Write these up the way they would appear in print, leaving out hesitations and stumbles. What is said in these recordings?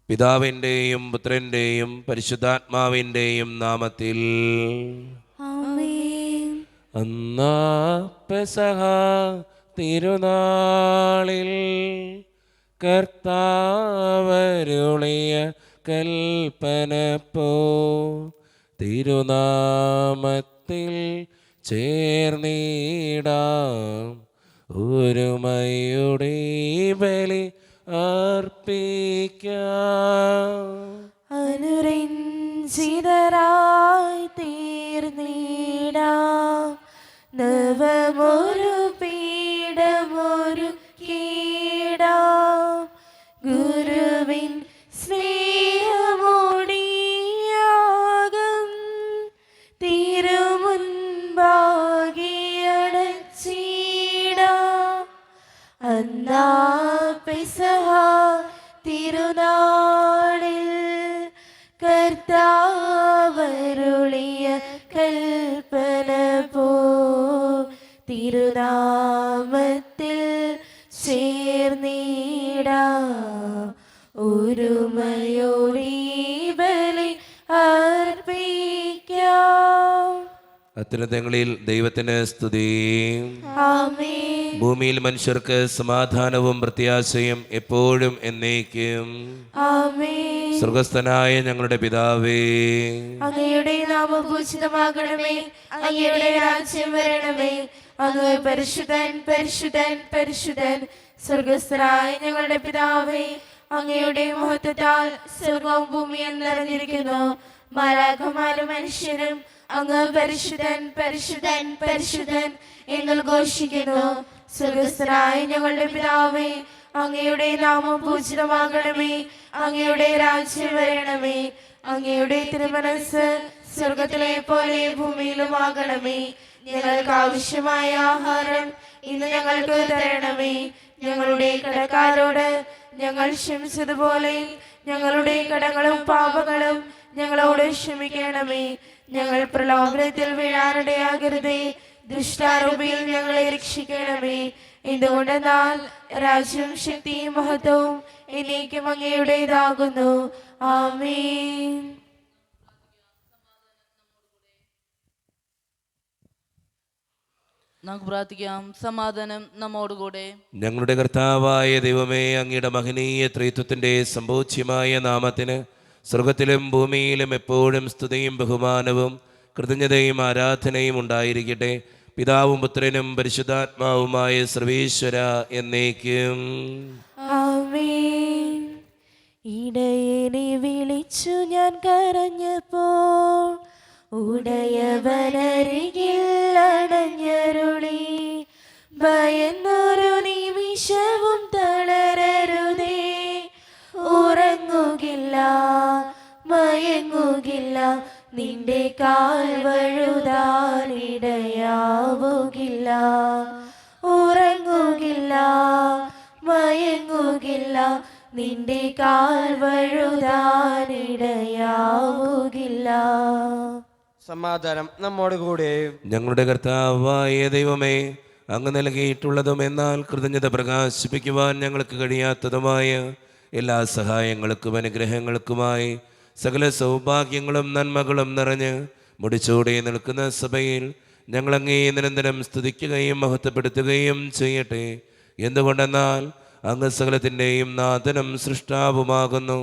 പിതാവിൻ്റെയും പുത്രൻ്റെയും പരിശുദ്ധാത്മാവിൻ്റെയും നാമത്തിൽ. ആമേൻ. അന്നാ പെസഹ തിരുനാളിൽ കർത്താവരുളിയ കൽപ്പന പോ തിരുനാമത്തിൽ ചേർന്നിടാം ഒരുമയുടെ ബലി അർപ്പിക്കാം. അനുരഞ്ജിതരായി തീർന്നിടാം നവമൊരു പീഠമൊരു കീടാം ഗുരുവിൻ സ്നേഹമോടിയാകം തിരുമുൻപാകിയടച്ചിടാം. അന്നാ പെസഹ തിരുനാളിൽ കർത്താവരുളിയ കൽപ്പന പോ തിരുനാമത്തിൽ ചേർന്നിടാം ഒരുമയോടെ ബലി അർപ്പിക്കാം. അത്യുന്നതങ്ങളിൽ ദൈവത്തിന് സ്തുതി. ആമേൻ. ഭൂമിയിൽ മനുഷ്യർക്ക് സമാധാനവും പ്രത്യാശയും എപ്പോഴും എന്നേക്കും. ആമേൻ. സ്വർഗസ്ഥനായ ഞങ്ങളുടെ പിതാവേ, അങ്ങയുടെ നാമം പൂജിതമാകണമേ. അങ്ങയുടെ രാജ്യം വരണമേ. അങ്ങ് പരിശുദ്ധൻ പരിശുദ്ധൻ പരിശുദ്ധൻ. സ്വർഗസ്ഥനായ ഞങ്ങളുടെ പിതാവേ, അങ്ങയുടെ മഹത്വത്താൽ സ്വർഗവും ഭൂമിയും നിറഞ്ഞിരിക്കുന്നു. മാലാഖമാരും മനുഷ്യരും അങ്ങ് പരിശുദ്ധൻ പരിശുദ്ധൻ പരിശുദ്ധൻ എന്ന് ഘോഷിക്കുന്നു. സ്വർഗസ്ഥനായ ഞങ്ങളുടെ പിതാവേ, അങ്ങയുടെ നാമം പൂജിതമാകണമേ. അങ്ങയുടെ രാജ്യം വരണമേ. അങ്ങയുടെ തിരുമനസ്സ് സ്വർഗത്തിലെ പോലെ ഭൂമിയിലുമാകണമേ. ഞങ്ങൾക്ക് ആവശ്യമായ ആഹാരം ഇന്ന് ഞങ്ങൾക്ക് തരണമേ. ഞങ്ങളുടെ കടക്കാരോട് ഞങ്ങൾ ക്ഷമിച്ചതുപോലെ ഞങ്ങളുടെ കടങ്ങളും പാപങ്ങളും ഞങ്ങളോട് ക്ഷമിക്കണമേ. ഞങ്ങൾ പ്രലോഭനത്തിൽ വീഴാനിടയാകരുതേ. ദുഷ്ടാരൂപിയിൽ ഞങ്ങളെ രക്ഷിക്കണമേ. എന്തുകൊണ്ടെന്നാൽ രാജ്യവും ശക്തിയും മഹത്വവും എന്നേക്കും അങ്ങയുടേതാകുന്നു. ആമേൻ. നമുക്ക് പ്രാർത്ഥിക്കാം. സമാധാനം നമ്മോടുകൂടെ. ഞങ്ങളുടെ കർത്താവായ ദൈവമേ, അങ്ങയുടെ മഹനീയ ത്രിത്വത്തിൻ്റെ സംഭോജ്യമായ നാമത്തിന് സ്വർഗത്തിലും ഭൂമിയിലും എപ്പോഴും സ്തുതിയും ബഹുമാനവും കൃതജ്ഞതയും ആരാധനയും ഉണ്ടായിരിക്കട്ടെ. പിതാവും പുത്രനും പരിശുദ്ധാത്മാവുമായ സർവേശ്വര എന്നേക്കും. ആമേൻ. ഇടയനെ വിളിച്ചു ഞാൻ കരഞ്ഞപ്പോൾ ഉടയവനരികിൽ അണഞ്ഞരുളി. ഭയന്നൊരു നിമിഷവും തളരരുതേ. ഉറങ്ങുകില്ല മയങ്ങുകില്ല നിന്റെ കാൽ വഴുതാനിടയാവുകില്ല. ഉറങ്ങുകില്ല മയങ്ങുകില്ല നിന്റെ കാൽ വഴുതാനിടയാവുകില്ല. സമാധാനം നമ്മോട് കൂടെ. ഞങ്ങളുടെ കർത്താവായ ദൈവമേ, അങ്ങ് നൽകിയിട്ടുള്ളതും എന്നാൽ കൃതജ്ഞത പ്രകാശിപ്പിക്കുവാൻ ഞങ്ങൾക്ക് കഴിയാത്തതുമായ എല്ലാ സഹായങ്ങൾക്കും അനുഗ്രഹങ്ങൾക്കുമായി സകല സൗഭാഗ്യങ്ങളും നന്മകളും നിറഞ്ഞ് മുടിച്ചൂടെ നിൽക്കുന്ന സഭയിൽ ഞങ്ങളങ്ങേ നിരന്തരം സ്തുതിക്കുകയും മഹത്വപ്പെടുത്തുകയും ചെയ്യട്ടെ. എന്തുകൊണ്ടെന്നാൽ അങ്ങ് സകലത്തിൻ്റെയും നാഥനും സൃഷ്ടാവുമാകുന്നു.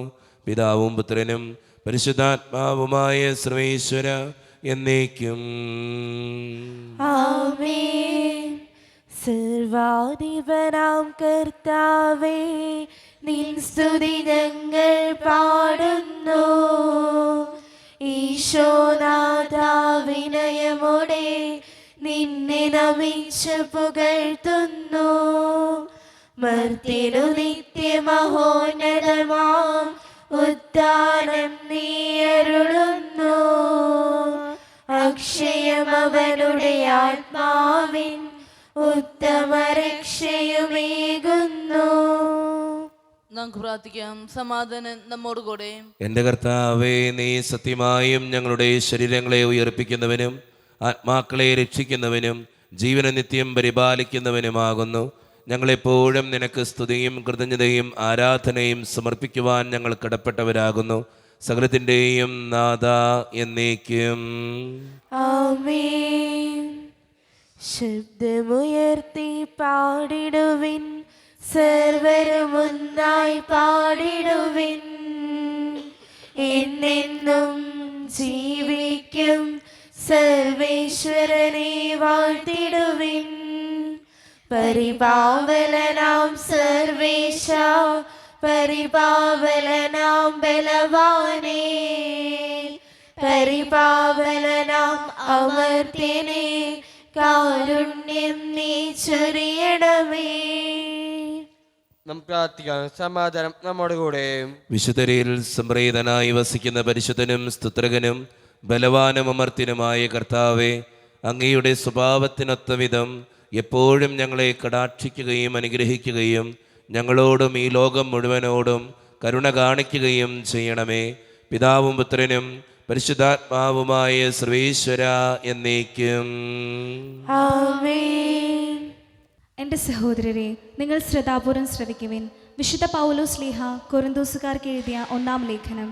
പിതാവും പുത്രനും പരിശുദ്ധാത്മാവുമായ സർവേശ്വര എന്നേക്കും. ആമേൻ. സർവാധിപനാം കർത്താവേ, നിൻ സ്തുതി ഞങ്ങൾ പാടുന്നു. ഈശോനാഥ വിനയമോടെ നിന്നെ നമിച്ച് പുകഴ്ത്തുന്നു. മർത്യനു നിത്യമഹോന്നതമാം ഉദ്ധാനം നീ അരുളുന്നു. അക്ഷയം അവനുടെ ആത്മാവിൻ ഉത്തമ രക്ഷയുമേകുന്നു. നമുക്ക് പ്രാർത്ഥിക്കാം. സമാധാനം നമ്മോടുകൂടെ. എൻ്റെ കർത്താവേ, നീ സത്യമായും ഞങ്ങളുടെ ശരീരങ്ങളെ ഉയർപ്പിക്കുന്നവനും ആത്മാക്കളെ രക്ഷിക്കുന്നവനും ജീവന നിത്യം പരിപാലിക്കുന്നവനുമാകുന്നു. ഞങ്ങളെപ്പോഴും നിനക്ക് സ്തുതിയും കൃതജ്ഞതയും ആരാധനയും സമർപ്പിക്കുവാൻ ഞങ്ങൾ കടപ്പെട്ടവരാകുന്നു. സകലത്തിൻ്റെയും നാഥ എന്നേക്കും. ആമേൻ. ശബ്ദമുയർത്തി പാടിടുവിൻ, സർവരും ഒന്നായി പാടിടുവിൻ. എന്നെന്നും ജീവിക്കും സർവേശ്വരനെ വാഴ്ത്തിടുവിൻ. പരിപാവലനാം സർവേശ, പരിപാവലനാം ബലവാനേ, പരിപാവലനാം അമർത്യനേ, കാരുണ്യം നീ ചൊരിയണമേ. നാം പ്രാർത്ഥിക്കാം. സമാധാനം നമ്മോടുകൂടെ. വിശുദ്ധരിൽ സംപ്രീതനായി വസിക്കുന്ന പരിശുദ്ധനും സ്തുത്രകനും ബലവാനും അമർത്യനുമായ കർത്താവെ, അങ്ങയുടെ സ്വഭാവത്തിനൊത്ത വിധം എപ്പോഴും ഞങ്ങളെ കടാക്ഷിക്കുകയും അനുഗ്രഹിക്കുകയും ഞങ്ങളോടും ഈ ലോകം മുഴുവനോടും കരുണ കാണിക്കുകയും ചെയ്യണമേ. പിതാവും പുത്രനും പരിശുദ്ധാത്മാവുമായ സർവേശ്വര എന്നേക്കും. ആമേൻ. എൻ്റെ സഹോദരരെ, നിങ്ങൾ ശ്രദ്ധാപൂർവം ശ്രവിക്കുവിൻ. വിശുദ്ധ പൗലോസ് ശ്ലീഹ കൊരിന്തോസുകാർക്ക് എഴുതിയ 1-ാം ലേഖനം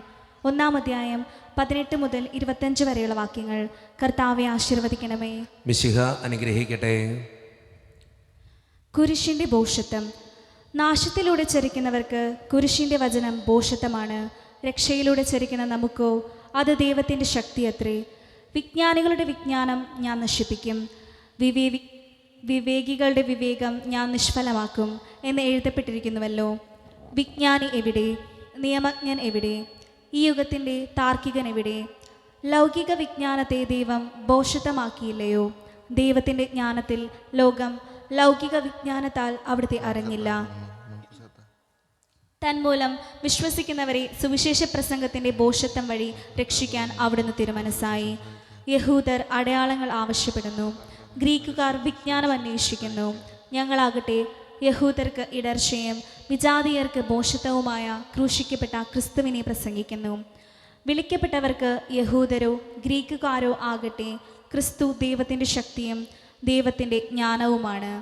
1-ാം അധ്യായം 18 മുതൽ 25 വരെയുള്ള വാക്യങ്ങൾ. കർത്താവെ ആശീർവദിക്കണമേ. മിശിഹ അനുഗ്രഹിക്കട്ടെ. കുരിശിൻ്റെ ഭോഷത്വം. നാശത്തിലൂടെ ചരിക്കുന്നവർക്ക് കുരിശിൻ്റെ വചനം ഭോഷത്വമാണ്. രക്ഷയിലൂടെ ചരിക്കുന്ന നമുക്കോ അത് ദൈവത്തിൻ്റെ ശക്തിയത്രേ. വിജ്ഞാനികളുടെ വിജ്ഞാനം ഞാൻ നശിപ്പിക്കും, വിവേകികളുടെ വിവേകം ഞാൻ നിഷ്ഫലമാക്കും എന്ന് എഴുതപ്പെട്ടിരിക്കുന്നുവല്ലോ. വിജ്ഞാനി എവിടെ? നിയമജ്ഞൻ എവിടെ? ഈ യുഗത്തിൻ്റെ താർക്കികൻ എവിടെ? ലൗകിക വിജ്ഞാനത്തെ ദൈവം ഭോഷത്വമാക്കിയില്ലയോ? ദൈവത്തിൻ്റെ ജ്ഞാനത്തിൽ ലോകം ലൗകിക വിജ്ഞാനത്താൽ അവിടുത്തെ അറിഞ്ഞില്ല. തന്മൂലം വിശ്വസിക്കുന്നവരെ സുവിശേഷ പ്രസംഗത്തിൻ്റെ ഭോഷത്വം വഴി രക്ഷിക്കാൻ അവിടുന്ന് തിരുമനസ്സായി. യഹൂദർ അടയാളങ്ങൾ ആവശ്യപ്പെടുന്നു, ഗ്രീക്കുകാർ വിജ്ഞാനം അന്വേഷിക്കുന്നു. ഞങ്ങളാകട്ടെ യഹൂദർക്ക് ഇടർച്ചയും വിജാതീയർക്ക് ഭോഷത്വവുമായ ക്രൂശിക്കപ്പെട്ട ക്രിസ്തുവിനെ പ്രസംഗിക്കുന്നു. വിളിക്കപ്പെട്ടവർക്ക് യഹൂദരോ ഗ്രീക്കുകാരോ ആകട്ടെ ക്രിസ്തു ദൈവത്തിൻ്റെ ശക്തിയും ദൈവത്തിൻ്റെ ജ്ഞാനവുമാണ്.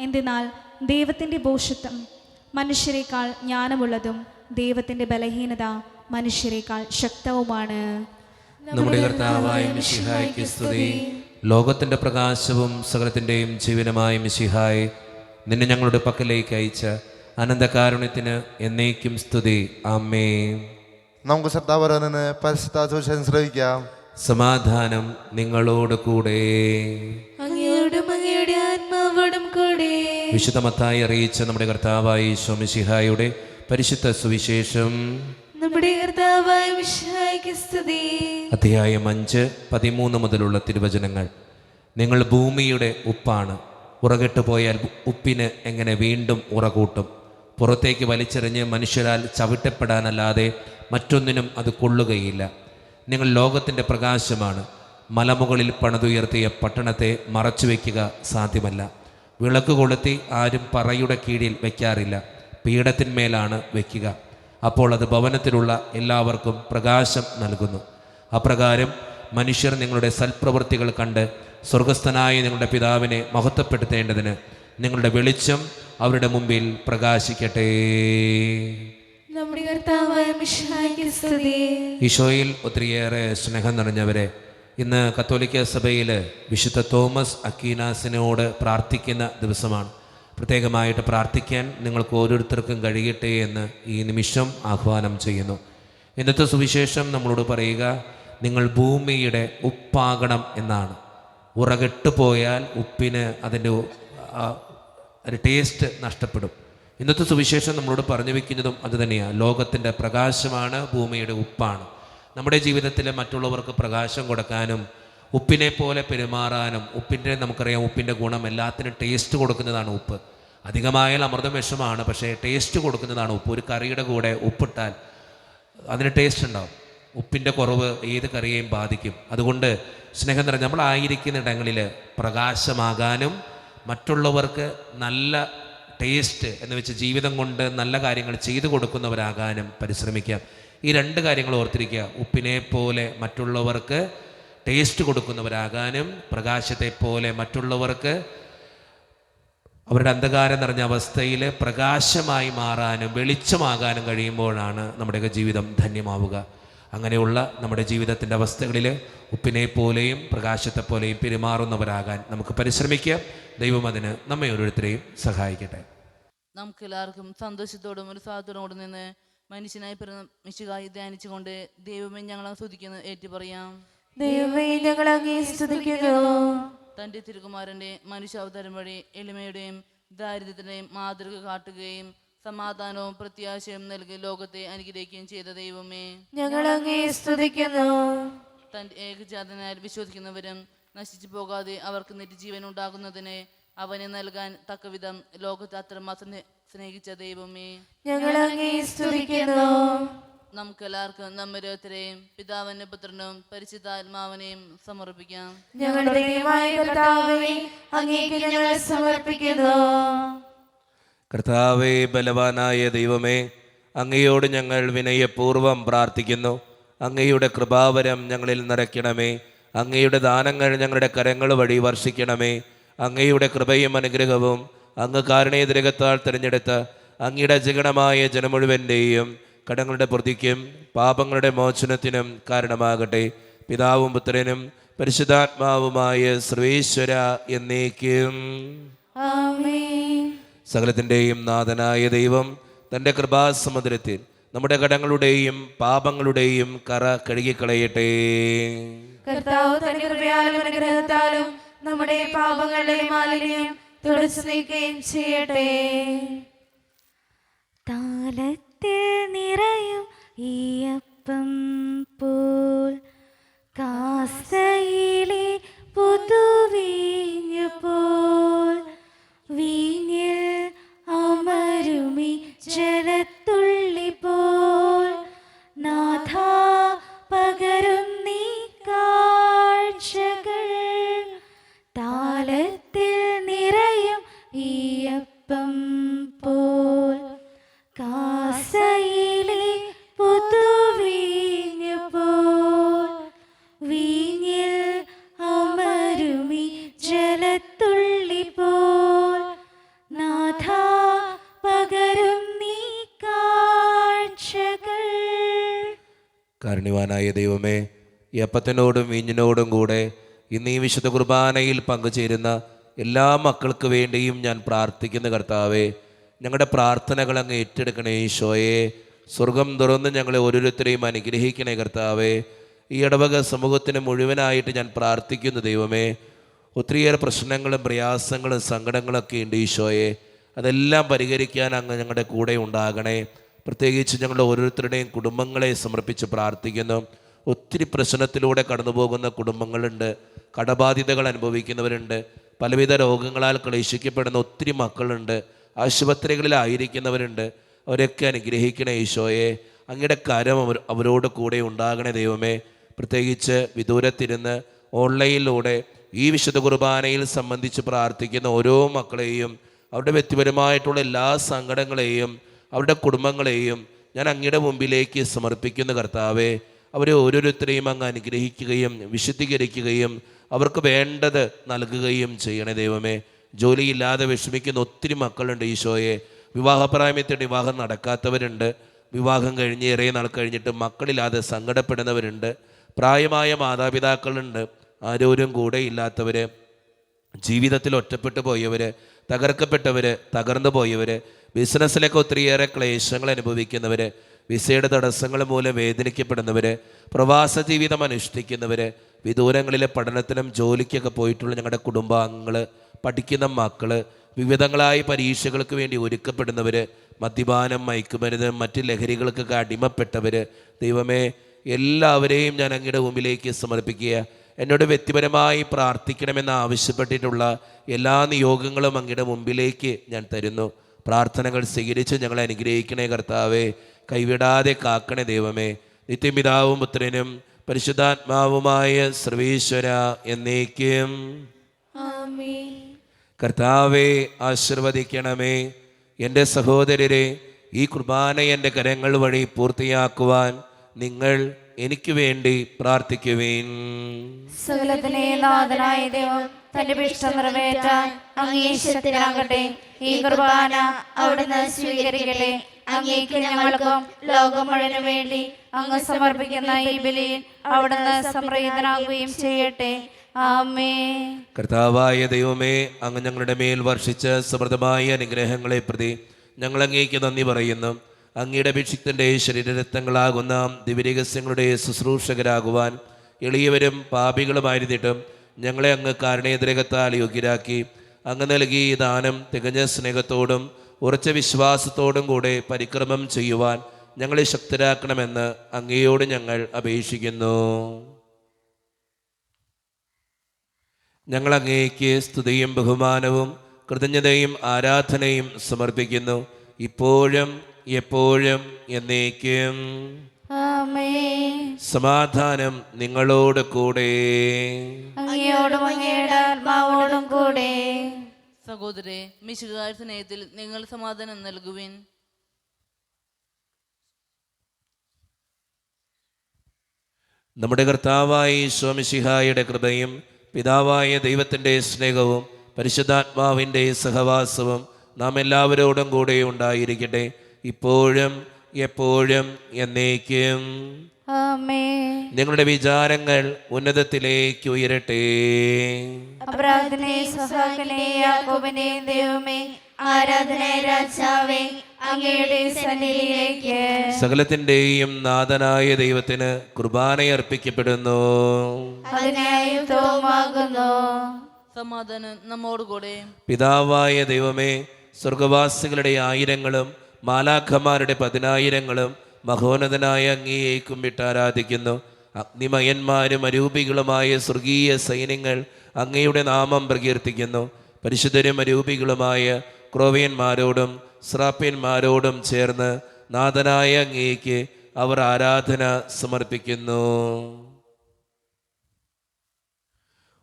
എന്തെന്നാൽ ദൈവത്തിൻ്റെ ഭോഷത്വം മനുഷ്യരെക്കാൾ ജ്ഞാനമുള്ളതും ദൈവത്തിൻ്റെ ബലഹീനത മനുഷ്യരെക്കാൾ ശക്തവുമാണ്. നമ്മുടെ കർത്താവായ മിശിഹായ്ക്ക് സ്തുതി. ലോകത്തിൻ്റെ പ്രകാശവും സകലത്തിൻ്റെയും ജീവനുമായ മിശിഹായെ, നിന്നെ ഞങ്ങളുടെ പക്കലേക്ക് അയച്ച അനന്തകാരുണ്യത്തിന് എന്നേക്കും സ്തുതി. ആമേൻ. നമുക്ക് ശ്രദ്ധാപൂർവ്വം നിന്ന് പരിശുദ്ധ സുവിശേഷം ശ്രവിക്കാം. സമാധാനം നിങ്ങളോട് കൂടെ. അങ്ങയോടും അങ്ങയുടെ ആത്മാവോടും കൂടെ. വിശുദ്ധ മത്തായി അറിയിച്ച നമ്മുടെ കർത്താവായ ഈശോ മിശിഹായുടെ പരിശുദ്ധ സുവിശേഷം. നമ്മുടെ കർത്താവായ മിശിഹായ്ക്ക് സ്തുതി. അധ്യായം 5:13 മുതലുള്ള തിരുവചനങ്ങൾ. നിങ്ങൾ ഭൂമിയുടെ ഉപ്പാണ്. ഉറകെട്ട് പോയാൽ ഉപ്പിന് എങ്ങനെ വീണ്ടും ഉറകൂട്ടും? പുറത്തേക്ക് വലിച്ചെറിഞ്ഞ് മനുഷ്യരാൽ ചവിട്ടപ്പെടാനല്ലാതെ മറ്റൊന്നിനും അത് കൊള്ളുകയില്ല. നിങ്ങൾ ലോകത്തിൻ്റെ പ്രകാശമാണ്. മലമുകളിൽ പണിതുയർത്തിയ പട്ടണത്തെ മറച്ചു വയ്ക്കുക സാധ്യമല്ല. വിളക്ക് കൊളുത്തി ആരും പറയുടെ കീഴിൽ വയ്ക്കാറില്ല, പീഠത്തിന്മേലാണ് വയ്ക്കുക. അപ്പോൾ അത് ഭവനത്തിലുള്ള എല്ലാവർക്കും പ്രകാശം നൽകുന്നു. അപ്രകാരം മനുഷ്യർ നിങ്ങളുടെ സൽപ്രവൃത്തികൾ കണ്ട് സ്വർഗസ്ഥനായ നിങ്ങളുടെ പിതാവിനെ മഹത്വപ്പെടുത്തേണ്ടതിന് നിങ്ങളുടെ വെളിച്ചം അവരുടെ മുമ്പിൽ പ്രകാശിക്കട്ടെ. നമ്മുടെ കർത്താവായ മിശിഹായ്ക്ക് സ്തുതി. ഈശോയിൽ ഒത്തിരിയേറെ സ്നേഹം നിറഞ്ഞവരെ, ഇന്ന് കത്തോലിക്ക സഭയിൽ വിശുദ്ധ തോമസ് അക്വീനാസിനോട് പ്രാർത്ഥിക്കുന്ന ദിവസമാണ്. പ്രത്യേകമായിട്ട് പ്രാർത്ഥിക്കാൻ നിങ്ങൾക്ക് ഓരോരുത്തർക്കും കഴിയട്ടെ എന്ന് ഈ നിമിഷം ആഹ്വാനം ചെയ്യുന്നു. ഇന്നത്തെ സുവിശേഷം നമ്മളോട് പറയുക, നിങ്ങൾ ഭൂമിയുടെ ഉപ്പാകണം എന്നാണ്. ഉറകെട്ട് പോയാൽ ഉപ്പിന് അതിൻ്റെ ഒരു ടേസ്റ്റ് നഷ്ടപ്പെടും. ഇന്നത്തെ സുവിശേഷം നമ്മളോട് പറഞ്ഞു വയ്ക്കുന്നതും അതുതന്നെയാണ്. ലോകത്തിൻ്റെ പ്രകാശമാണ്, ഭൂമിയുടെ ഉപ്പാണ്. നമ്മുടെ ജീവിതത്തിൽ മറ്റുള്ളവർക്ക് പ്രകാശം കൊടുക്കാനും ഉപ്പിനെ പോലെ പെരുമാറാനും, ഉപ്പിൻ്റെ നമുക്കറിയാം ഉപ്പിൻ്റെ ഗുണം എല്ലാത്തിനും ടേസ്റ്റ് കൊടുക്കുന്നതാണ് ഉപ്പ്. അധികമായാൽ അമൃതം വിഷമാണ്, പക്ഷേ ടേസ്റ്റ് കൊടുക്കുന്നതാണ് ഉപ്പ്. ഒരു കറിയുടെ കൂടെ ഉപ്പിട്ടാൽ അതിന് ടേസ്റ്റ് ഉണ്ടാവും. ഉപ്പിൻ്റെ കുറവ് ഏത് കറിയെയും ബാധിക്കും. അതുകൊണ്ട് സ്നേഹം നിറഞ്ഞ നമ്മളായിരിക്കുന്ന ഇടങ്ങളിൽ പ്രകാശമാകാനും മറ്റുള്ളവർക്ക് നല്ല ടേസ്റ്റ് എന്ന് വെച്ച് ജീവിതം കൊണ്ട് നല്ല കാര്യങ്ങൾ ചെയ്തു കൊടുക്കുന്നവരാകാനും പരിശ്രമിക്കാം. ഈ രണ്ട് കാര്യങ്ങൾ ഓർത്തിരിക്കുക. ഉപ്പിനെ പോലെ മറ്റുള്ളവർക്ക് ടേസ്റ്റ് കൊടുക്കുന്നവരാകാനും പ്രകാശത്തെ പോലെ മറ്റുള്ളവർക്ക് അവരുടെ അന്ധകാരം നിറഞ്ഞ അവസ്ഥയിൽ പ്രകാശമായി മാറാനും വെളിച്ചമാകാനും കഴിയുമ്പോഴാണ് നമ്മുടെയൊക്കെ ജീവിതം ധന്യമാവുക. അങ്ങനെയുള്ള നമ്മുടെ ജീവിതത്തിൻ്റെ അവസ്ഥകളിൽ ഉപ്പിനെ പോലെയും പ്രകാശത്തെ പോലെയും പെരുമാറുന്നവരാകാൻ നമുക്ക് പരിശ്രമിക്കാം. ദൈവം അതിന് നമ്മെ ഓരോരുത്തരെയും സഹായിക്കട്ടെ. നമുക്കെല്ലാവർക്കും സന്തോഷത്തോടും ഒരു സ്വാതത്തോടും നിന്ന് മനുഷ്യനായി പിറന്ന മിശിഹായി ധ്യാനിച്ചുകൊണ്ട് ദൈവമേ ഞങ്ങളെ സ്തുതിക്കുന്നു ഏറ്റുപറയാം. ദൈവമേ ഞങ്ങൾ അങ്ങേ സ്തുതിക്കുന്നു. തൻ്റെ തിരുകുമാരൻ്റെ മനുഷ്യാവതാരം വഴി എളിമയുടെയും ദാരിദ്ര്യത്തിൻ്റെയും മാതൃക കാട്ടുകയും സമാധാനവും പ്രത്യാശയും നൽകി ലോകത്തെ അനുഗ്രഹിക്കുകയും ചെയ്ത ദൈവമേ ഞങ്ങൾ അങ്ങേ സ്തുതിക്കുന്നു. തൻ്റെ ഏകജാതനാൽ വിശ്വസിക്കുന്നവരും നശിച്ചു പോകാതെ അവർക്ക് നിത്യജീവൻ ഉണ്ടാകുന്നതിന് അവനെ നൽകാൻ തക്കവിധം ലോകത്തെ അത്രമാത്രം സ്നേഹിച്ച ദൈവമേ ഞങ്ങൾ അങ്ങേ സ്തുതിക്കുന്നു. നമുക്കെല്ലാവർക്കും നമ്മോരോരുത്തരെയും പിതാവിനും പുത്രനും പരിശുദ്ധാത്മാവിനെയും സമർപ്പിക്കാം. ഞങ്ങളുടെ ദൈവമായ കർത്താവേ, അങ്ങേക്ക് ഞങ്ങൾ സമർപ്പിക്കുന്നു. കർത്താവേ, ബലവാനായ ദൈവമേ, അങ്ങയോട് ഞങ്ങൾ വിനയപൂർവ്വം പ്രാർത്ഥിക്കുന്നു. അങ്ങയുടെ കൃപാവരം ഞങ്ങളിൽ നിറയ്ക്കണമേ. അങ്ങയുടെ ദാനങ്ങൾ ഞങ്ങളുടെ കരങ്ങൾ വഴി വർഷിക്കണമേ. അങ്ങയുടെ കൃപയും അനുഗ്രഹവും അങ്ങ് കാരുണ്യതിരകത്താൽ തിരഞ്ഞെടുത്ത അങ്ങയുടെ അജഗണമായ ജനം മുഴുവൻ്റെയും കടങ്ങളുടെ പ്രതിക്കും പാപങ്ങളുടെ മോചനത്തിനും കാരണമാകട്ടെ. പിതാവും പുത്രനും പരിശുദ്ധാത്മാവുമായ സർവേശ്വര എന്നേക്കും ആമേൻ. സകലത്തിൻ്റെയും നാഥനായ ദൈവം തൻ്റെ കൃപാസമുദ്രത്തിൽ നമ്മുടെ കടങ്ങളുടെയും പാപങ്ങളുടെയും കറ കഴുകിക്കളയട്ടെ. കർത്താവ് തന്റെ കൃപയാലും അനുഗ്രഹത്താലും നമ്മുടെ പാപങ്ങളുടെ മാലിന്യം തുടച്ചു നീക്കുകയും ചെയ്യട്ടെ. താലത്തിൽ നിറയും ഈയപ്പം പോൽ കാസയിലെ പുതുവീഞ്ഞു പോൽ വീഞ്ഞിൽ അമരുമി ജലത്തുള്ളി പോൽ നാഥ പകരുന്നീ കാഴ്ചകൾ. താലത്തിൽ നിറയും ഈയപ്പം പോൽ കാസയിലെ പുതുവീഞ്ഞു പോൽ വീഞ്ഞിൽ അമരുമി ജലത്തുള്ളി പോൽ നാഥ പകരും നീ കാഴ്ചകൾ. കാരുണ്യവാനായ ദൈവമേ, ഈ അപ്പത്തിനോടും വീഞ്ഞിനോടും കൂടെ ഇന്ന് ഈ വിശുദ്ധ കുർബാനയിൽ പങ്കുചേരുന്ന എല്ലാ മക്കൾക്ക് വേണ്ടിയും ഞാൻ പ്രാർത്ഥിക്കുന്ന കർത്താവേ, ഞങ്ങളുടെ പ്രാർത്ഥനകൾ അങ്ങ് ഏറ്റെടുക്കണേ. ഈശോയെ, സ്വർഗം തുറന്ന് ഞങ്ങളെ ഓരോരുത്തരെയും അനുഗ്രഹിക്കണേ കർത്താവേ. ഈ ഇടവക സമൂഹത്തിന് മുഴുവനായിട്ട് ഞാൻ പ്രാർത്ഥിക്കുന്നു ദൈവമേ. ഒത്തിരിയേറെ പ്രശ്നങ്ങളും പ്രയാസങ്ങളും സങ്കടങ്ങളൊക്കെ ഉണ്ട് ഈശോയെ. അതെല്ലാം പരിഹരിക്കാൻ അങ്ങ് ഞങ്ങളുടെ കൂടെ ഉണ്ടാകണേ. പ്രത്യേകിച്ച് ഞങ്ങളുടെ ഓരോരുത്തരുടെയും കുടുംബങ്ങളെ സമർപ്പിച്ച് പ്രാർത്ഥിക്കുന്നു. ഒത്തിരി പ്രശ്നത്തിലൂടെ കടന്നു പോകുന്ന കുടുംബങ്ങളുണ്ട്, കടബാധിതകൾ അനുഭവിക്കുന്നവരുണ്ട്, പലവിധ രോഗങ്ങളാൽ ക്ലേശിക്കപ്പെടുന്ന ഒത്തിരി മക്കളുണ്ട്, ആശുപത്രികളിലായിരിക്കുന്നവരുണ്ട്. അവരൊക്കെ അനുഗ്രഹിക്കണേ ഈശോയെ. അങ്ങയുടെ കരം അവരോട് കൂടെ ഉണ്ടാകണേ ദൈവമേ. പ്രത്യേകിച്ച് വിദൂരത്തിരുന്ന് ഓൺലൈനിലൂടെ ഈ വിശുദ്ധ കുർബാനയിൽ സംബന്ധിച്ച് പ്രാർത്ഥിക്കുന്ന ഓരോ മക്കളെയും അവരുടെ വ്യക്തിപരമായിട്ടുള്ള എല്ലാ സങ്കടങ്ങളെയും അവരുടെ കുടുംബങ്ങളെയും ഞാൻ അങ്ങയുടെ മുമ്പിലേക്ക് സമർപ്പിക്കുന്ന കർത്താവേ. അവരെ ഓരോരുത്തരെയും അങ്ങ് അനുഗ്രഹിക്കുകയും വിശുദ്ധീകരിക്കുകയും അവർക്ക് വേണ്ടത് നൽകുകയും ചെയ്യണേ ദൈവമേ. ജോലിയില്ലാതെ വിഷമിക്കുന്ന ഒത്തിരി മക്കളുണ്ട് ഈശോയെ. വിവാഹപ്രായത്തിൽ വിവാഹം നടക്കാത്തവരുണ്ട്, വിവാഹം കഴിഞ്ഞ് ഏറെ നാൾ കഴിഞ്ഞിട്ട് മക്കളില്ലാതെ സങ്കടപ്പെടുന്നവരുണ്ട്, പ്രായമായ മാതാപിതാക്കളുണ്ട്, ആരോരും കൂടെ ഇല്ലാത്തവർ, ജീവിതത്തിൽ ഒറ്റപ്പെട്ടു പോയവർ, തകർക്കപ്പെട്ടവർ, തകർന്നു പോയവർ, ബിസിനസ്സിലൊക്കെ ഒത്തിരിയേറെ ക്ലേശങ്ങൾ അനുഭവിക്കുന്നവർ, വിസയുടെ തടസ്സങ്ങൾ മൂലം വേദനിക്കപ്പെടുന്നവർ, പ്രവാസ ജീവിതം അനുഷ്ഠിക്കുന്നവർ, വിദൂരങ്ങളിലെ പഠനത്തിനും ജോലിക്കൊക്കെ പോയിട്ടുള്ള ഞങ്ങളുടെ കുടുംബാംഗങ്ങൾ, പഠിക്കുന്ന മക്കൾ, വിവിധങ്ങളായ പരീക്ഷകൾക്ക് വേണ്ടി ഒരുക്കപ്പെടുന്നവർ, മദ്യപാനം, മയക്കുമരുന്ന്, മറ്റ് ലഹരികൾക്കൊക്കെ അടിമപ്പെട്ടവർ, ദൈവമേ എല്ലാവരെയും ഞാൻ അങ്ങയുടെ മുമ്പിലേക്ക് സമർപ്പിക്കുക. എന്നോട് വ്യക്തിപരമായി പ്രാർത്ഥിക്കണമെന്ന് ആവശ്യപ്പെട്ടിട്ടുള്ള എല്ലാ നിയോഗങ്ങളും അങ്ങയുടെ മുമ്പിലേക്ക് ഞാൻ തരുന്നു. പ്രാർത്ഥനകൾ സ്വീകരിച്ച് ഞങ്ങളെ അനുഗ്രഹിക്കണേ കർത്താവേ. കൈവിടാതെ കാക്കണേ ദൈവമേ. നിത്യപിതാവും പുത്രനും പരിശുദ്ധാത്മാവുമായ സർവേശ്വര എന്നേക്കും ആമേൻ. കർത്താവെ ആശീർവദിക്കണമേ. എൻ്റെ സഹോദരരെ, ഈ കുർബാന എൻ്റെ കരങ്ങൾ വഴി പൂർത്തിയാക്കുവാൻ നിങ്ങൾ എനിക്ക് വേണ്ടി പ്രാർത്ഥിക്കുവിൻ. സകലത്തിലെ നാഥനായ ദൈവം തന്റെ ഇഷ്ടം നിറവേറ്റാൻ അങ്ങേ ശക്തനാകട്ടെ. ഈ കുർബാന അവിടുന്ന് സ്വീകരിക്കട്ടെ. അങ്ങേക്ക് ഞങ്ങൾക്കും ലോകം മുഴുവനും വേണ്ടി അങ്ങ് സമർപ്പിക്കുന്ന ഈ ബലിയിൽ അവിടുന്ന് സംപ്രീതനാകുകയും ചെയ്യട്ടെ. ആമേൻ. കർത്താവായ ദൈവമേ, അങ്ങ് ഞങ്ങളുടെ മേൽ വർഷിച്ച സമൃദ്ധമായ അനുഗ്രഹങ്ങളെ പ്രതി ഞങ്ങൾ അങ്ങേക്ക് നന്ദി പറയുന്നു. അങ്ങയുടെ അഭിഷിക്തൻ്റെ ശരീരരക്തങ്ങളാകുന്ന ദിവ്യരഹസ്യങ്ങളുടെ ശുശ്രൂഷകരാകുവാൻ എളിയവരും പാപികളുമായിരുന്നിട്ടും ഞങ്ങളെ അങ്ങ് കാരുണ്യദ്രേകത്താൽ യോഗ്യരാക്കി. അങ്ങ് നൽകി ഈ ദാനം തികഞ്ഞ സ്നേഹത്തോടും ഉറച്ച വിശ്വാസത്തോടും കൂടെ പരിക്രമം ചെയ്യുവാൻ ഞങ്ങളെ ശക്തരാക്കണമെന്ന് അങ്ങയോട് ഞങ്ങൾ അപേക്ഷിക്കുന്നു. ഞങ്ങൾ അങ്ങേക്ക് സ്തുതിയും ബഹുമാനവും കൃതജ്ഞതയും ആരാധനയും സമർപ്പിക്കുന്നു, ഇപ്പോഴും എപ്പോഴും എന്നേക്കും. ആമേൻ. സമാധാനം നിങ്ങളോട് കൂടെ. അങ്ങയോടും അങ്ങയുടെ ആത്മാവോടും കൂടെ. സഹോദരേ, മിശിഹായുടെ സ്നേഹത്തിൽ നിങ്ങൾ സമാധാനം നൽകുവിൻ. നമ്മുടെ കർത്താവായ ഈശോ മിശിഹായുടെ കൃപയും പിതാവായ ദൈവത്തിൻ്റെ സ്നേഹവും പരിശുദ്ധാത്മാവിൻ്റെ സഹവാസവും നാം എല്ലാവരോടും കൂടെ ഉണ്ടായിരിക്കട്ടെ, ഇപ്പോഴും എപ്പോഴും എന്നേക്കും. ആമേൻ. നിങ്ങളുടെ വിചാരങ്ങൾ ഉന്നതത്തിലേക്ക് ഉയരട്ടെ. അബ്രാഹത്തിനെയും ഇസ്ഹാക്കിനെയും യാക്കോബിനെയും ദൈവമേ, ആരാധനയായ രാജാവേ, അങ്ങയുടെ സന്നിധിയിലേക്ക് സകലത്തിൻ്റെയും നാഥനായ ദൈവത്തിന് കുർബാനയർപ്പിക്കപ്പെടുന്നു. അതിനായും തോമാകുന്നു. സമാധാനം നമ്മോടുകൂടെ. പിതാവായ ദൈവമേ, സ്വർഗവാസികളുടെ ആയിരങ്ങളും മാലാഖമാരുടെ 10,000ങ്ങളും മഹോന്നതനായ അങ്ങയെ കുമ്പിട്ട് ആരാധിക്കുന്നു. അഗ്നിമയന്മാരും അരൂപികളുമായ സ്വർഗീയ സൈന്യങ്ങൾ അങ്ങയുടെ നാമം പ്രകീർത്തിക്കുന്നു. പരിശുദ്ധരും അരൂപികളുമായ ക്രോവ്യന്മാരോടും സ്രാപ്യന്മാരോടും ചേർന്ന് നാഥനായ അങ്ങേക്ക് അവർ ആരാധന സമർപ്പിക്കുന്നു.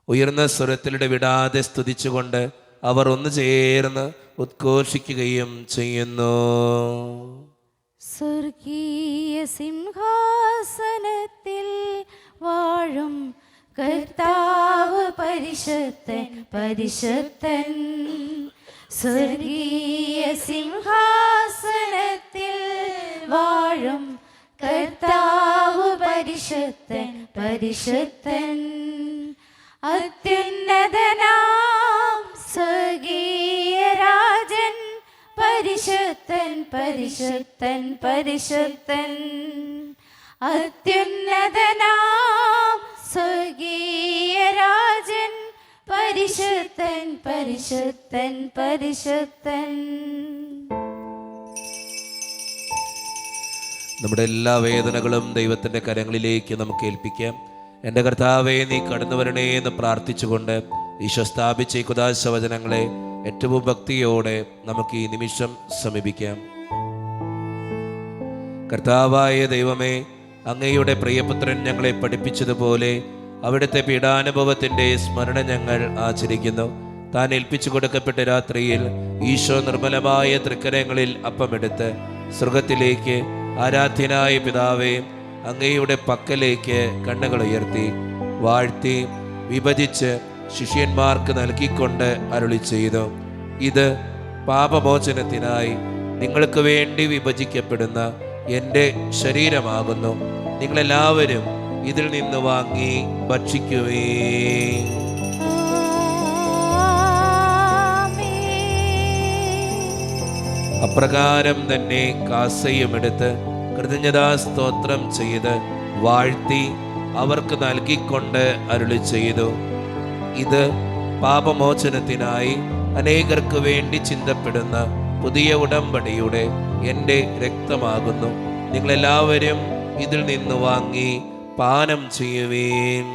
ഉയർന്ന സ്വരത്തിലൂടെ വിടാതെ സ്തുതിച്ചുകൊണ്ട് അവർ ഒന്ന് ചേർന്ന് ഉദ്ഘോഷിക്കുകയും ചെയ്യുന്നു. സ്വർഗീയ സിംഹാസനത്തിൽ വാഴും കർത്താവ് പരിശുദ്ധൻ പരിശുദ്ധൻ. സ്വർഗീയ സിംഹാസനത്തിൽ വാഴും കർത്താവ് പരിശുദ്ധൻ പരിശുദ്ധൻ. അത്യുന്നതനാം സ്വർഗീയ രാജൻ പരിശുദ്ധൻ പരിശുദ്ധൻ പരിശുദ്ധൻ. അത്യുന്നതനാം സ്വർഗീയ രാജൻ പരിശുദ്ധൻ പരിശുദ്ധൻ പരിശുദ്ധൻ. നമ്മുടെ എല്ലാ വേദനകളും ദൈവത്തിൻ്റെ കരങ്ങളിലേക്ക് നമുക്ക് ഏൽപ്പിക്കാം. എൻ്റെ കർത്താവേ, നീ കടന്നു വരണേ എന്ന് പ്രാർത്ഥിച്ചുകൊണ്ട് ഈശോ സ്ഥാപിച്ച ഈ കുദാശ വചനങ്ങളെ ഏറ്റവും ഭക്തിയോടെ നമുക്ക് ഈ നിമിഷം സമീപിക്കാം. കർത്താവായ ദൈവമേ, അങ്ങയുടെ പ്രിയപുത്രൻ ഞങ്ങളെ പഠിപ്പിച്ചതുപോലെ അവിടുത്തെ പീഡാനുഭവത്തിൻ്റെ സ്മരണ ഞങ്ങൾ ആചരിക്കുന്നു. താൻ ഏൽപ്പിച്ചു കൊടുക്കപ്പെട്ട രാത്രിയിൽ ഈശോ നിർമ്മലമായ തൃക്കരങ്ങളിൽ അപ്പമെടുത്ത് സ്വർഗത്തിലേക്ക് ആരാധ്യനായ പിതാവേ അങ്ങയുടെ പക്കലേക്ക് കണ്ണുകൾ ഉയർത്തി വാഴ്ത്തി വിഭജിച്ച് ശിഷ്യന്മാർക്ക് നൽകിക്കൊണ്ട് അരുളി ചെയ്തു, ഇത് പാപമോചനത്തിനായി നിങ്ങൾക്ക് വേണ്ടി വിഭജിക്കപ്പെടുന്ന എൻ്റെ ശരീരമാകുന്നു. നിങ്ങളെല്ലാവരും ഇതിൽ നിന്ന് വാങ്ങി ഭക്ഷിക്കുവേ. അപ്രകാരം തന്നെ കാസയുമെടുത്ത് കൃതജ്ഞതാ സ്തോത്രം ചെയ്ത് വാഴ്ത്തി അവർക്ക് നൽകിക്കൊണ്ട് അരുളി ചെയ്തു, ഇത് പാപമോചനത്തിനായി അനേകർക്ക് വേണ്ടി ചിന്തപ്പെടുന്ന പുതിയ ഉടമ്പടിയുടെ എൻ്റെ രക്തമാകുന്നു. നിങ്ങളെല്ലാവരും ഇതിൽ നിന്ന് വാങ്ങി പാനം ചെയ്യുവേൻ.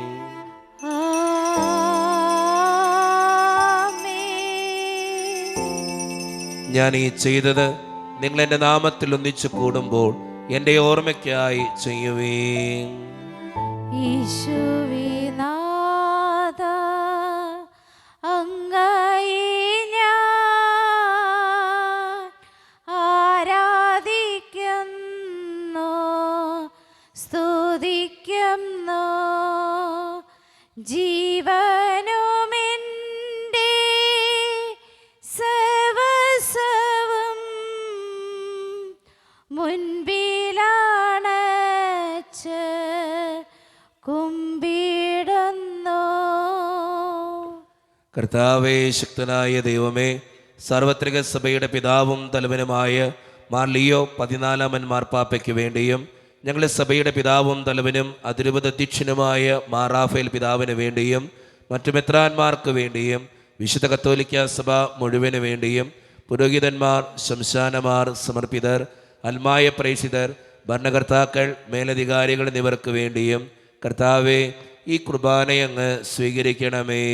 ഞാൻ ഈ ചെയ്തത് നിങ്ങൾ എൻ്റെ നാമത്തിൽ ഒന്നിച്ചു കൂടുമ്പോൾ എൻ്റെ ഓർമ്മയ്ക്കായി ചെയ്യുവേൻ. യേശുവേ നാഥ, അങ്ങയെ ഞാൻ ആരാധിക്കുന്നു, സ്തുതിക്കുന്നു. സ്തുതിക്കുന്നു. ജീവനുമെൻ്റെ സർവസ്വവും മുൻപിലാണച്ച് കുമ്പിടുന്നു. കർത്താവേ, ശക്തനായ ദൈവമേ, സാർവത്രിക സഭയുടെ പിതാവും തലവനുമായ മാർ ലിയോ 14 മാർപ്പാപ്പയ്ക്ക് വേണ്ടിയും ഞങ്ങളുടെ സഭയുടെ പിതാവും തലവനും അതിരൂപത അധ്യക്ഷനുമായ മാർ റാഫേൽ പിതാവിന് വേണ്ടിയും മറ്റു മെത്രാന്മാർക്ക് വേണ്ടിയും വിശുദ്ധ കത്തോലിക്ക സഭ മുഴുവന് വേണ്ടിയും പുരോഹിതന്മാർ, ശംശാനമാർ, സമർപ്പിതർ, അൽമായ പ്രേക്ഷിതർ, ഭരണകർത്താക്കൾ, മേലധികാരികൾ എന്നിവർക്ക് വേണ്ടിയും കർത്താവെ ഈ കുർബാനയങ്ങ് സ്വീകരിക്കണമേ.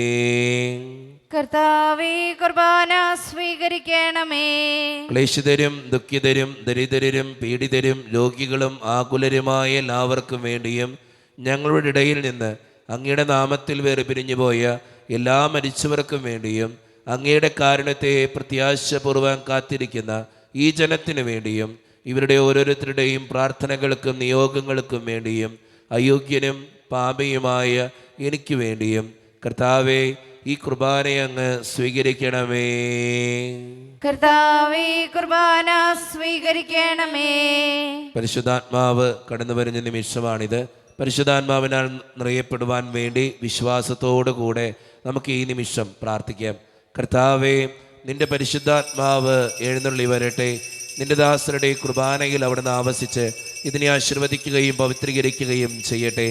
കർത്താവേ, കുർബാന സ്വീകരിക്കണമേ. ക്ലേശിതരും ദുഃഖിതരും ദരിദ്രരും പീഡിതരും രോഗികളും ആകുലരുമായ എല്ലാവർക്കും വേണ്ടിയും ഞങ്ങളുടെ ഇടയിൽ നിന്ന് അങ്ങയുടെ നാമത്തിൽ വേർപിരിഞ്ഞുപോയ എല്ലാ മരിച്ചവർക്കും വേണ്ടിയും അങ്ങയുടെ കാരുണ്യത്തെ പ്രത്യാശപൂർവ്വം കാത്തിരിക്കുന്ന ഈ ജനത്തിനു വേണ്ടിയും ഇവരുടെ ഓരോരുത്തരുടെയും പ്രാർത്ഥനകൾക്കും നിയോഗങ്ങൾക്കും വേണ്ടിയും അയോഗ്യനും പാപിയുമായ എനിക്ക് വേണ്ടിയും കർത്താവെ ഈ കുർബാനയങ്ങ് സ്വീകരിക്കണമേ. കർത്താവേ, കുർബാന സ്വീകരിക്കണമേ. പരിശുദ്ധാത്മാവ് കടന്നു വരുന്ന നിമിഷമാണിത്. പരിശുദ്ധാത്മാവിനാൽ നിറയപ്പെടുവാൻ വേണ്ടി വിശ്വാസത്തോടുകൂടെ നമുക്ക് ഈ നിമിഷം പ്രാർത്ഥിക്കാം. കർത്താവേ, നിന്റെ പരിശുദ്ധാത്മാവ് എഴുന്നള്ളി വരട്ടെ. നിന്റെ ദാസരുടെ കുർബാനയിൽ അവിടുന്ന് ആവസിച്ച് ഇതിനെ ആശീർവദിക്കുകയും പവിത്രീകരിക്കുകയും ചെയ്യട്ടെ.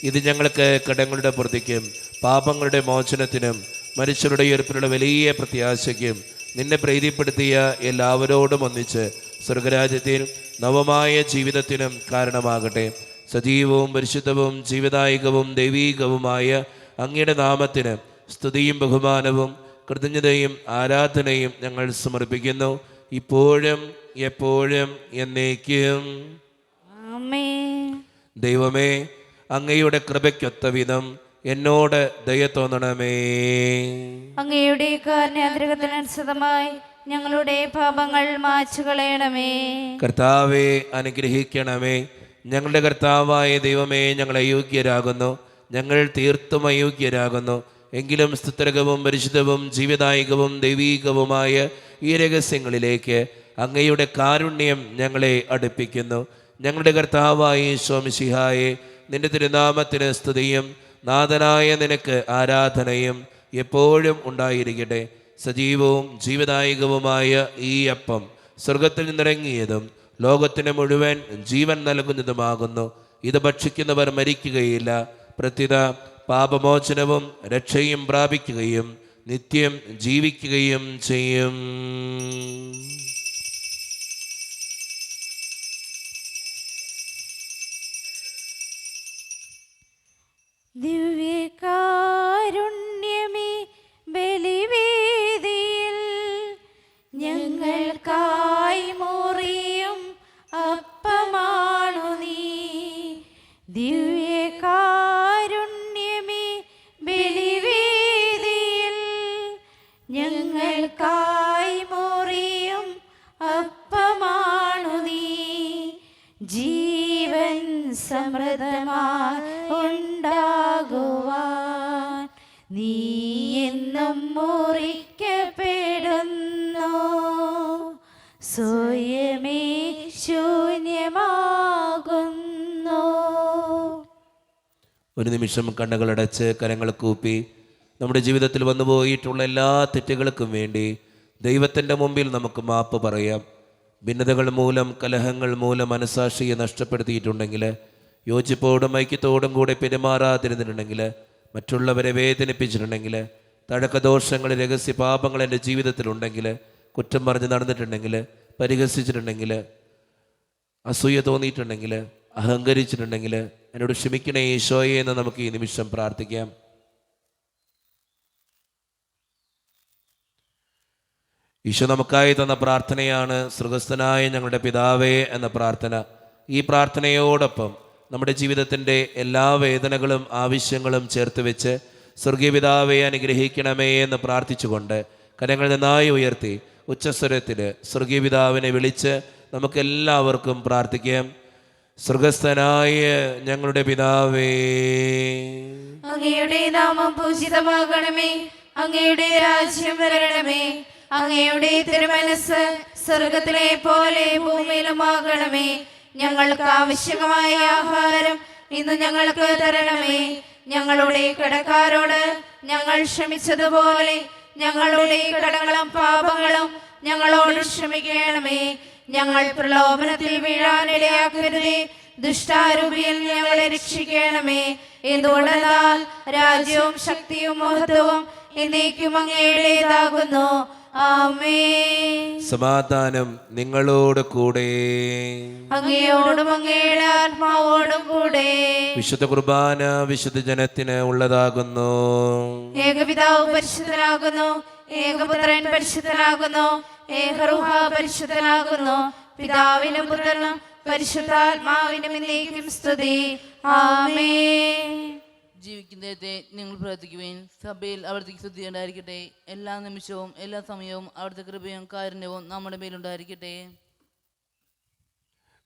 ഇത് ഞങ്ങൾക്ക് കടങ്ങളുടെ പ്രതിക്കും പാപങ്ങളുടെ മോചനത്തിനും മനുഷ്യരുടെ ഉയർപ്പിലുള്ള വലിയ പ്രത്യാശയ്ക്കും നിന്നെ പ്രീതിപ്പെടുത്തിയ എല്ലാവരോടും ഒന്നിച്ച് സ്വർഗരാജ്യത്തിൽ നവമായ ജീവിതത്തിനും കാരണമാകട്ടെ. സജീവവും പരിശുദ്ധവും ജീവദായകവും ദൈവീകവുമായ അങ്ങയുടെ നാമത്തിന് സ്തുതിയും ബഹുമാനവും കൃതജ്ഞതയും ആരാധനയും ഞങ്ങൾ സമർപ്പിക്കുന്നു, ഇപ്പോഴും എപ്പോഴും എന്നേക്കും. ആമേൻ. ദൈവമേ, അങ്ങയുടെ കൃപയ്ക്കൊത്ത വിധം എന്നോട് ദയ തോന്നണമേ. അങ്ങയുടെ കാരുണ്യാതിരകത്തിനനുസൃതമായി ഞങ്ങളുടെ പാപങ്ങൾ മായ്ച്ചു കളയണമേ. കർത്താവെ, അനുഗ്രഹിക്കണമേ. ഞങ്ങളുടെ കർത്താവായ ദൈവമേ, ഞങ്ങൾ അയോഗ്യരാകുന്നു, ഞങ്ങൾ തീർത്തും അയോഗ്യരാകുന്നു. എങ്കിലും സ്തുത്യർഹവും പരിശുദ്ധവും ജീവദായകവും ദൈവീകവുമായ ഈ രഹസ്യങ്ങളിലേക്ക് അങ്ങയുടെ കാരുണ്യം ഞങ്ങളെ അടുപ്പിക്കുന്നു. ഞങ്ങളുടെ കർത്താവായ ഈശോ മിശിഹായെ, നിന്റെ തിരുനാമത്തിന് സ്തുതിയും നാഥനായ നിനക്ക് ആരാധനയും എപ്പോഴും ഉണ്ടായിരിക്കട്ടെ. സജീവവും ജീവദായകവുമായ ഈ അപ്പം സ്വർഗത്തിൽ നിന്നിറങ്ങിയതും ലോകത്തിന് മുഴുവൻ ജീവൻ നൽകുന്നതുമാകുന്നു. ഇത് ഭക്ഷിക്കുന്നവർ മരിക്കുകയില്ല, പ്രത്യുത പാപമോചനവും രക്ഷയും പ്രാപിക്കുകയും നിത്യം ജീവിക്കുകയും ചെയ്യും. ദിവ്യകാരുണ്യമേ, ബലിവേദിയിൽ ഞങ്ങൾക്കായി മുറിയും അപ്പമാണു നീ. ദിവ്യകാരുണ്യമേ, ബലിവേദിയിൽ ഞങ്ങൾക്കായി മുറിയും അപ്പമാണു നീ. ജീവൻ സമൃദ്ധമായി ഉണ്ടാകുവാൻ നീ എന്നും മുറിക്കപ്പെടുന്നു. സ്വയമേ ശൂന്യമാകുന്നു. ഒരു നിമിഷം കണ്ണുകളടച്ച് കരങ്ങൾ കൂപ്പി നമ്മുടെ ജീവിതത്തിൽ വന്നുപോയിട്ടുള്ള എല്ലാ തെറ്റുകൾക്കും വേണ്ടി ദൈവത്തിൻ്റെ മുമ്പിൽ നമുക്ക് മാപ്പ് പറയാം. ഭിന്നതകൾ മൂലം, കലഹങ്ങൾ മൂലം മനസാക്ഷിയെ നഷ്ടപ്പെടുത്തിയിട്ടുണ്ടെങ്കിൽ, യോജിപ്പോടും ഐക്യത്തോടും കൂടെ പെരുമാറാതിരുന്നിട്ടുണ്ടെങ്കിൽ, മറ്റുള്ളവരെ വേദനിപ്പിച്ചിട്ടുണ്ടെങ്കിൽ, തഴക്കദോഷങ്ങൾ, രഹസ്യ പാപങ്ങൾ എൻ്റെ ജീവിതത്തിലുണ്ടെങ്കിൽ, കുറ്റം പറഞ്ഞ് നടന്നിട്ടുണ്ടെങ്കിൽ, പരിഹസിച്ചിട്ടുണ്ടെങ്കിൽ, അസൂയ തോന്നിയിട്ടുണ്ടെങ്കിൽ, അഹങ്കരിച്ചിട്ടുണ്ടെങ്കിൽ എന്നോട് ക്ഷമിക്കണേ ഈശോയെ എന്ന് നമുക്ക് ഈ നിമിഷം പ്രാർത്ഥിക്കാം. ഈശോ നമുക്കായി തന്ന പ്രാർത്ഥനയാണ് സ്വർഗസ്ഥനായ ഞങ്ങളുടെ പിതാവേ എന്ന പ്രാർത്ഥന. ഈ പ്രാർത്ഥനയോടൊപ്പം നമ്മുടെ ജീവിതത്തിൻ്റെ എല്ലാ വേദനകളും ആവശ്യങ്ങളും ചേർത്ത് വെച്ച് സ്വർഗീയ പിതാവേ അനുഗ്രഹിക്കണമേ എന്ന് പ്രാർത്ഥിച്ചുകൊണ്ട് കരങ്ങൾ നന്നായി ഉയർത്തി ഉച്ചസ്വരത്തിൽ സ്വർഗീയ പിതാവിനെ വിളിച്ച് നമുക്കെല്ലാവർക്കും പ്രാർത്ഥിക്കാം. സ്വർഗസ്ഥനായ ഞങ്ങളുടെ പിതാവേ, അങ്ങയുടെ നാമം പൂജിതമാകണമേ. അങ്ങയുടെ രാജ്യം വരണമേ. അങ്ങയുടെ തിരുമനസ് സ്വർഗത്തിലെ പോലെ ഭൂമിയിലുമാകണമേ. ഞങ്ങൾക്ക് ആവശ്യമായ ആഹാരം ഇന്ന് ഞങ്ങൾക്ക് തരണമേ. ഞങ്ങളുടെ കടക്കാരോട് ഞങ്ങൾ ക്ഷമിച്ചതുപോലെ ഞങ്ങളുടെ കടങ്ങളും പാപങ്ങളും ഞങ്ങളോട് ക്ഷമിക്കണമേ. ഞങ്ങൾ പ്രലോഭനത്തിൽ വീഴാനിടയാക്കരുതേ. ദുഷ്ടാരൂപിയിൽ ഞങ്ങളെ രക്ഷിക്കണമേ. എന്തുകൊണ്ടെന്നാൽ രാജ്യവും ശക്തിയും മഹത്വവും എന്നേക്കും അങ്ങയുടേതാകുന്നു. ആമേൻ. സമാധാനം നിങ്ങളോട് കൂടെ. അങ്ങയോടും അങ്ങയുടെ ആത്മാവോടും കൂടെ. വിശുദ്ധ കുർബാന വിശുദ്ധ ജനത്തിന് ഉള്ളതാകുന്നു. ഏകപിതാവ് പരിശുദ്ധനാകുന്നു. ഏകപുത്രൻ പരിശുദ്ധനാകുന്നു. ഏകറൂഹ പരിശുദ്ധനാകുന്നു. പിതാവിനും പുത്രനും പരിശുദ്ധാത്മാവിനും എന്നേക്കും സ്തുതി. ആമേൻ. ജീവിക്കുന്ന ദൈവത്തെ നിങ്ങൾ പ്രാർത്ഥിക്കുവേൻ. സഭയിൽ അവിടുത്തെ സ്തുതി ഉണ്ടായിരിക്കട്ടെ. എല്ലാ നിമിഷവും എല്ലാ സമയവും അവിടുത്തെ കൃപയും കാരുണ്യവും നമ്മുടെ മേലുണ്ടായിരിക്കട്ടെ.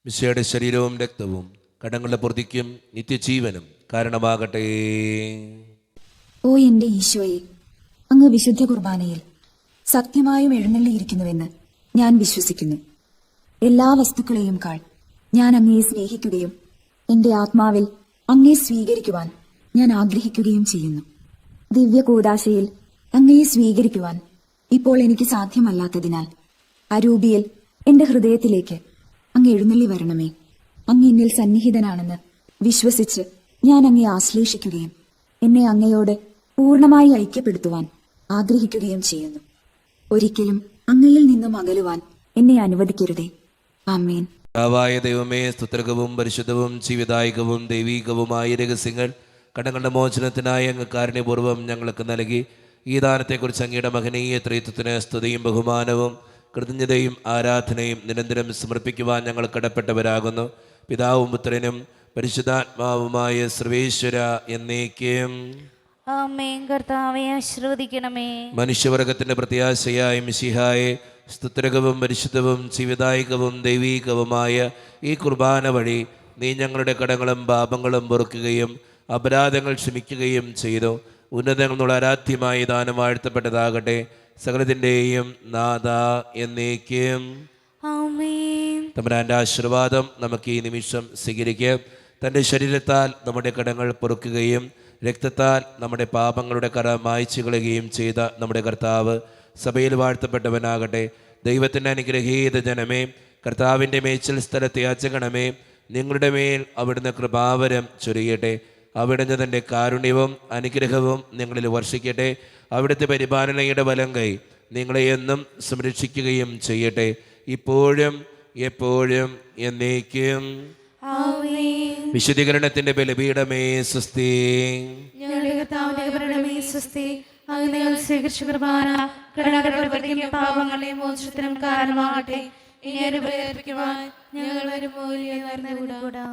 മിശിഹായുടെ ശരീരവും രക്തവും കടങ്ങളുടെ പൊറുതിക്കും നിത്യജീവനും കാരണമാകട്ടെ. ഓ എന്റെ ഈശോയെ, അങ്ങ് വിശുദ്ധ കുർബാനയിൽ സത്യമായും എഴുന്നള്ളിയിരിക്കുന്നുവെന്ന് ഞാൻ വിശ്വസിക്കുന്നു. എല്ലാ വസ്തുക്കളെയും കാൾ ഞാൻ അങ്ങയെ സ്നേഹിക്കുകയും എന്റെ ആത്മാവിൽ അങ്ങയെ സ്വീകരിക്കുവാൻ ഞാൻ ആഗ്രഹിക്കുകയും ചെയ്യുന്നു. ദിവ്യ കൂദാശയിൽ അങ്ങയെ സ്വീകരിക്കുവാൻ ഇപ്പോൾ എനിക്ക് സാധ്യമല്ലാത്തതിനാൽ അരൂപിയിൽ എന്റെ ഹൃദയത്തിലേക്ക് അങ്ങ് എഴുന്നള്ളി വരണമേ. അങ്ങ് എന്നിൽ സന്നിഹിതനാണെന്ന് വിശ്വസിച്ച് ഞാൻ അങ്ങയെ ആശ്ലേഷിക്കുകയും എന്നെ അങ്ങയോട് പൂർണ്ണമായി ഐക്യപ്പെടുത്തുവാൻ ആഗ്രഹിക്കുകയും ചെയ്യുന്നു. ഒരിക്കലും അങ്ങയിൽ നിന്നും അകലുവാൻ എന്നെ അനുവദിക്കരുതേ. ആമേൻ. പിതാവായ ദൈവമേ, സ്തുത്യർഹവും പരിശുദ്ധവും ജീവിതായികവും ദൈവീകവുമായ രഹസ്യങ്ങൾ കടങ്ങളുടെ മോചനത്തിനായി അങ്ങ് കാരുണ്യപൂർവ്വം ഞങ്ങൾക്ക് നൽകി. ഈ ദാനത്തെക്കുറിച്ച് അങ്ങയുടെ മഹനീയ ത്രിത്വത്തിന് സ്തുതിയും ബഹുമാനവും കൃതജ്ഞതയും ആരാധനയും നിരന്തരം സമർപ്പിക്കുവാൻ ഞങ്ങൾ കടപ്പെട്ടവരാകുന്നു. പിതാവും പുത്രനും പരിശുദ്ധാത്മാവുമായ സർവേശ്വര എന്നേക്കും. ആമേൻ. കർത്താവെ ആശീർവദിക്കണമേ. മനുഷ്യവർഗത്തിന്റെ പ്രത്യാശയായ മിശിഹായെ, സ്തുത്യർഹവും പരിശുദ്ധവും ജീവിതായികവും ദൈവീകവുമായ ഈ കുർബാന വഴി നീ ഞങ്ങളുടെ കടങ്ങളും പാപങ്ങളും പൊറുക്കുകയും അപരാധങ്ങൾ ക്ഷമിക്കുകയും ചെയ്തു. ഉന്നതങ്ങളുള്ള ആരാധ്യമായി ദാനം വാഴ്ത്തപ്പെട്ടതാകട്ടെ. സകലത്തിൻ്റെയും നാഥ എന്നേക്കും. ആമേൻ. തമ്പുരാന്റെ ആശീർവാദം നമുക്ക് ഈ നിമിഷം സ്വീകരിക്കാം. തൻ്റെ ശരീരത്താൽ നമ്മുടെ കടങ്ങൾ പൊറുക്കുകയും രക്തത്താൽ നമ്മുടെ പാപങ്ങളുടെ കറ മായ്ച്ചു കളയുകയും ചെയ്ത നമ്മുടെ കർത്താവ് സഭയിൽ വാഴ്ത്തപ്പെട്ടവനാകട്ടെ. ദൈവത്തിൻ്റെ അനുഗ്രഹീത ജനമേ, കർത്താവിൻ്റെ മേച്ചിൽ സ്ഥലത്തെ യാചകണമേ, നിങ്ങളുടെ മേൽ അവിടുന്ന് കൃപാവരം ചൊരിയട്ടെ. അവിടുന്ന് തൻ്റെ കാരുണ്യവും അനുഗ്രഹവും നിങ്ങളിൽ വർഷിക്കട്ടെ. അവിടുത്തെ പരിപാലനയുടെ വലം കൈ നിങ്ങളെ എന്നും സംരക്ഷിക്കുകയും ചെയ്യട്ടെ, ഇപ്പോഴും എപ്പോഴും എന്നേക്കും. വിശുദ്ധീകരണത്തിന്റെ ബലിപീഠമേ സ്വസ്തി. ഞങ്ങളുടെ കർത്താവിന്റെ കരുണമേ സ്വസ്തി. അങ്ങ് നിങ്ങൾ സ്വീകരിച്ച കുർബാന കരുണാകരപ്പെടുകയും പാപങ്ങളെയും മോചനത്തിനും കാരണമാകട്ടെ. ഇനി അനുഭവിക്കുവാൻ ഞങ്ങൾ ഒരു മൂല്യം കൂടാ.